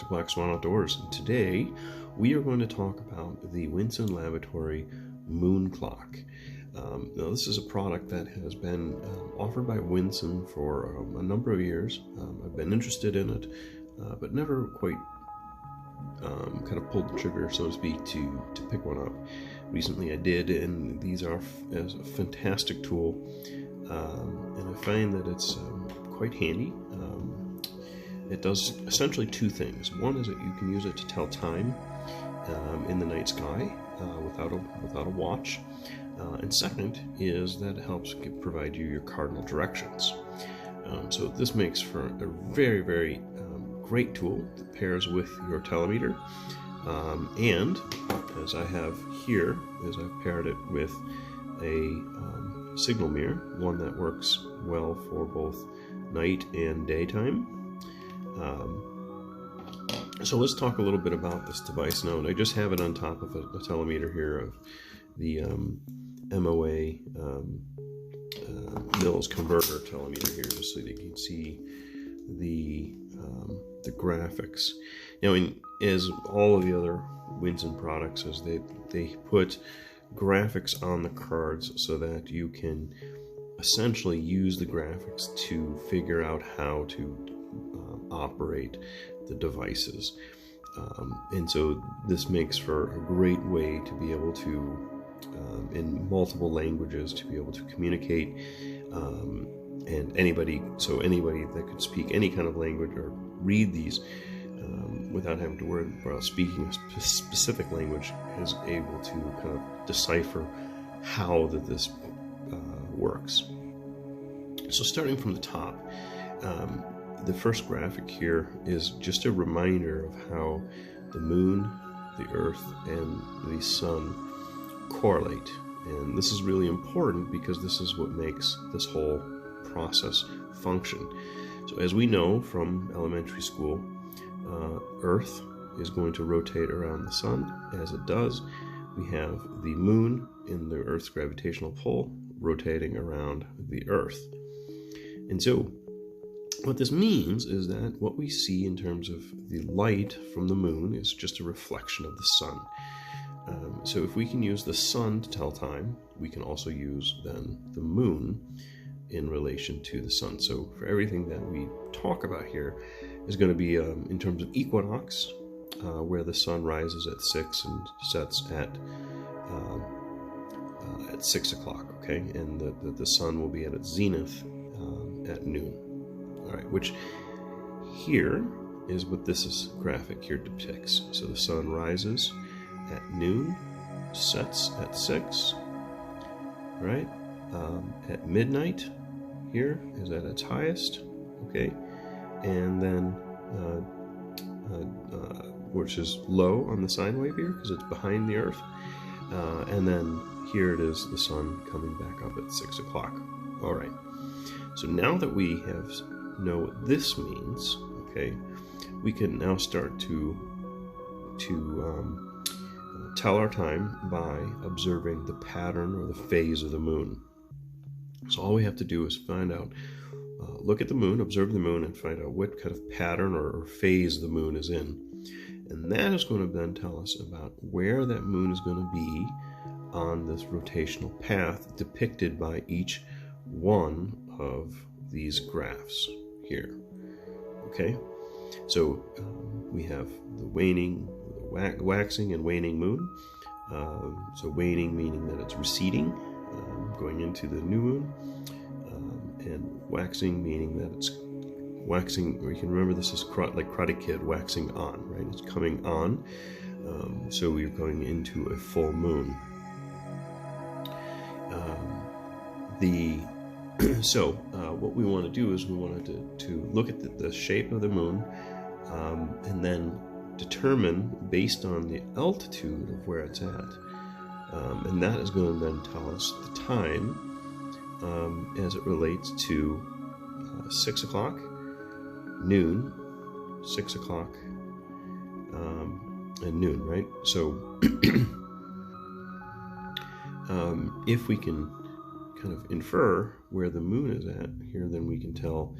to Black Swan Outdoors, and today we are going to talk about the Wndsn Laboratory Moon Clock. Now this is a product that has been offered by Wndsn for a number of years. I've been interested in it, but never quite kind of pulled the trigger, so to speak, to pick one up. Recently I did, and these are a fantastic tool, and I find that it's quite handy. It does essentially two things. One is that you can use it to tell time in the night sky without a watch. And second is that it helps provide you your cardinal directions. So this makes for a very, very great tool that pairs with your telemeter. And as I have here, as I've paired it with a signal mirror, one that works well for both night and daytime. So let's talk a little bit about this device now. And I just have it on top of a telemeter here of the MOA Mills converter telemeter here, just so that you can see the graphics. Now, as all of the other Wndsn products, as they put graphics on the cards so that you can essentially use the graphics to figure out how to operate the devices. And so this makes for a great way to be able to, in multiple languages, to be able to communicate, and anybody that could speak any kind of language or read these without having to worry about speaking a specific language is able to kind of decipher how this works. So starting from the top, the first graphic here is just a reminder of how the moon, the earth, and the sun correlate. And this is really important because this is what makes this whole process function. So as we know from elementary school, Earth is going to rotate around the sun. As it does, we have the moon in the Earth's gravitational pull rotating around the Earth. And so what this means is that what we see in terms of the light from the moon is just a reflection of the sun. So if we can use the sun to tell time, we can also use then the moon in relation to the sun. So for everything that we talk about here is going to be in terms of equinox, where the sun rises at 6 and sets at 6 o'clock, okay? And the sun will be at its zenith at noon. All right, which here is what this graphic here depicts. So the sun rises at noon, sets at 6, right? At midnight here is at its highest, okay? And then, which is low on the sine wave here because it's behind the earth. And then here it is, the sun coming back up at 6 o'clock. All right, so now that we know what this means, okay, we can now start to tell our time by observing the pattern or the phase of the moon. So all we have to do is find out, look at the moon, observe the moon, and find out what kind of pattern or phase the moon is in. And that is going to then tell us about where that moon is going to be on this rotational path depicted by each one of these graphs here. Okay, so we have the waning, waxing and waning moon. So waning meaning that it's receding, going into the new moon, and waxing meaning that it's waxing, or you can remember this is like Karate Kid, waxing on, right? It's coming on, so we're going into a full moon. So what we want to do is we wanted to look at the shape of the moon, and then determine based on the altitude of where it's at, and that is going to then tell us the time as it relates to 6 o'clock, noon, 6 o'clock, and noon, right? So if we can kind of infer where the moon is at here, then we can tell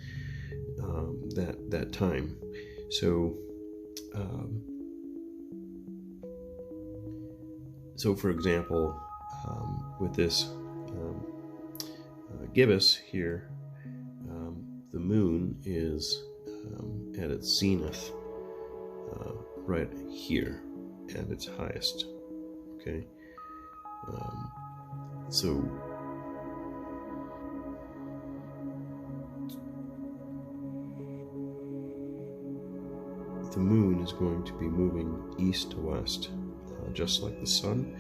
that time. So So for example, with this gibbous here, the moon is at its zenith right here at its highest. Okay, so the moon is going to be moving east to west, just like the sun,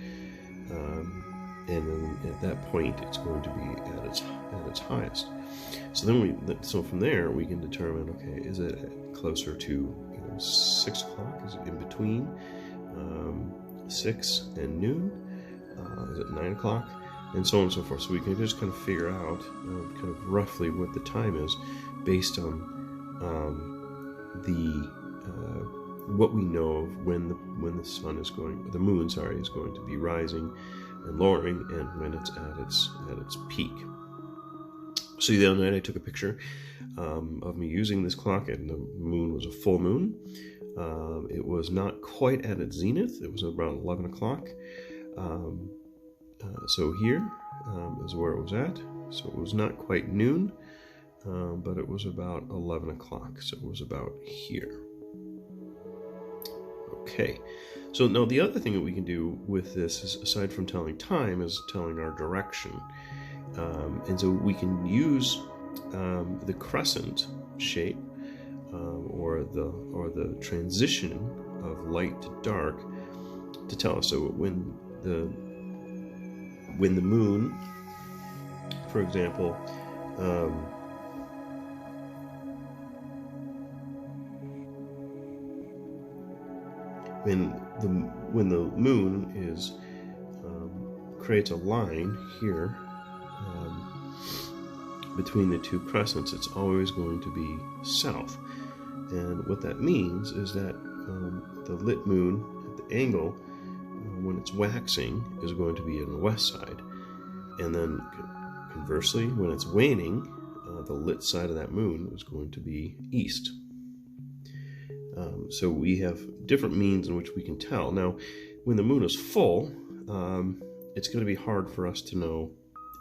and then at that point it's going to be at its highest. So then so from there we can determine, okay, is it closer to 6 o'clock? Is it in between 6 and noon? Is it 9 o'clock? And so on and so forth. So we can just kind of figure out kind of roughly what the time is based on what we know of when the sun is going, the moon, sorry, is going to be rising and lowering, and when it's at its peak. So the other night I took a picture of me using this clock, and the moon was a full moon. It was not quite at its zenith. It was around 11 o'clock. So here is where it was at. So it was not quite noon, but it was about 11 o'clock. So it was about here. Okay, so now the other thing that we can do with this is, aside from telling time, is telling our direction. And so we can use the crescent shape or the transition of light to dark to tell us. So when the moon, for example, when the moon is creates a line here between the two crescents, it's always going to be south. And what that means is that the lit moon at the angle, when it's waxing, is going to be in the west side. And then conversely, when it's waning, the lit side of that moon is going to be east. So we have different means in which we can tell. Now, when the moon is full, it's going to be hard for us to know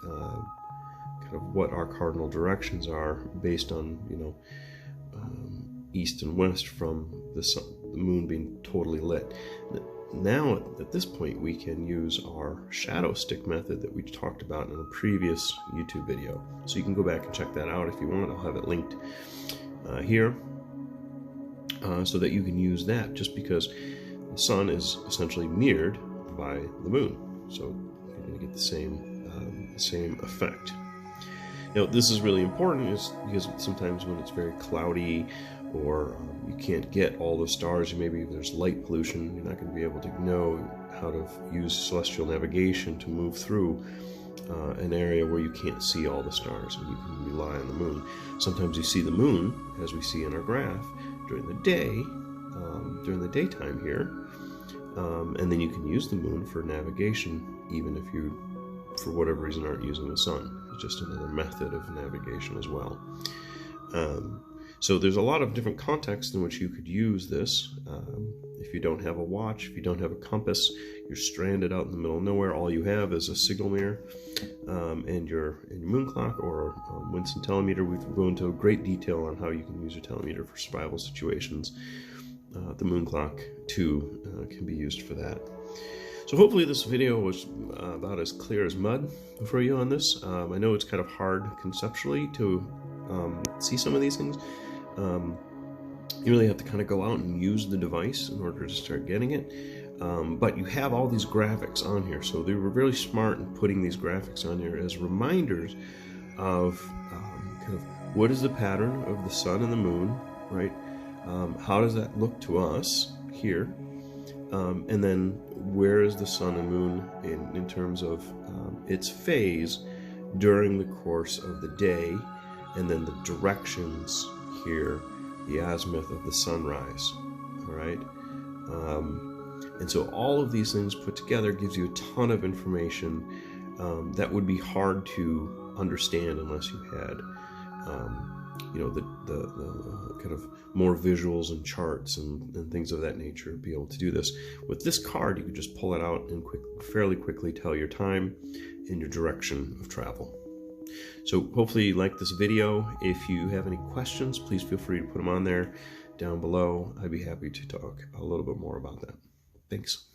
kind of what our cardinal directions are based on, east and west from the sun, the moon being totally lit. Now, at this point, we can use our shadow stick method that we talked about in a previous YouTube video. So you can go back and check that out if you want. I'll have it linked here. So that you can use that, just because the sun is essentially mirrored by the moon, so you're going to get the same effect. Now, this is really important, is because sometimes when it's very cloudy, or you can't get all the stars, maybe if there's light pollution, you're not going to be able to know how to use celestial navigation to move through an area where you can't see all the stars, and you can rely on the moon. Sometimes you see the moon, as we see in our graph, during the day, during the daytime here, and then you can use the moon for navigation, even if you, for whatever reason, aren't using the sun. It's just another method of navigation as well. So there's a lot of different contexts in which you could use this. If you don't have a watch, if you don't have a compass, you're stranded out in the middle of nowhere, all you have is a signal mirror and your moon clock or Wndsn telemeter. We've gone into great detail on how you can use your telemeter for survival situations. The moon clock too can be used for that. So hopefully this video was about as clear as mud for you on this. I know it's kind of hard conceptually to see some of these things. You really have to kind of go out and use the device in order to start getting it. But you have all these graphics on here, so they were really smart in putting these graphics on here as reminders of kind of what is the pattern of the sun and the moon, right? How does that look to us here? And then where is the sun and moon in terms of its phase during the course of the day, and then the directions here, the azimuth of the sunrise, all right? And so all of these things put together gives you a ton of information that would be hard to understand unless you had you know, the kind of more visuals and charts and things of that nature, be able to do this. With this card, you can just pull it out and fairly quickly tell your time and your direction of travel. So hopefully you like this video. If you have any questions, please feel free to put them on there down below. I'd be happy to talk a little bit more about that. Thanks.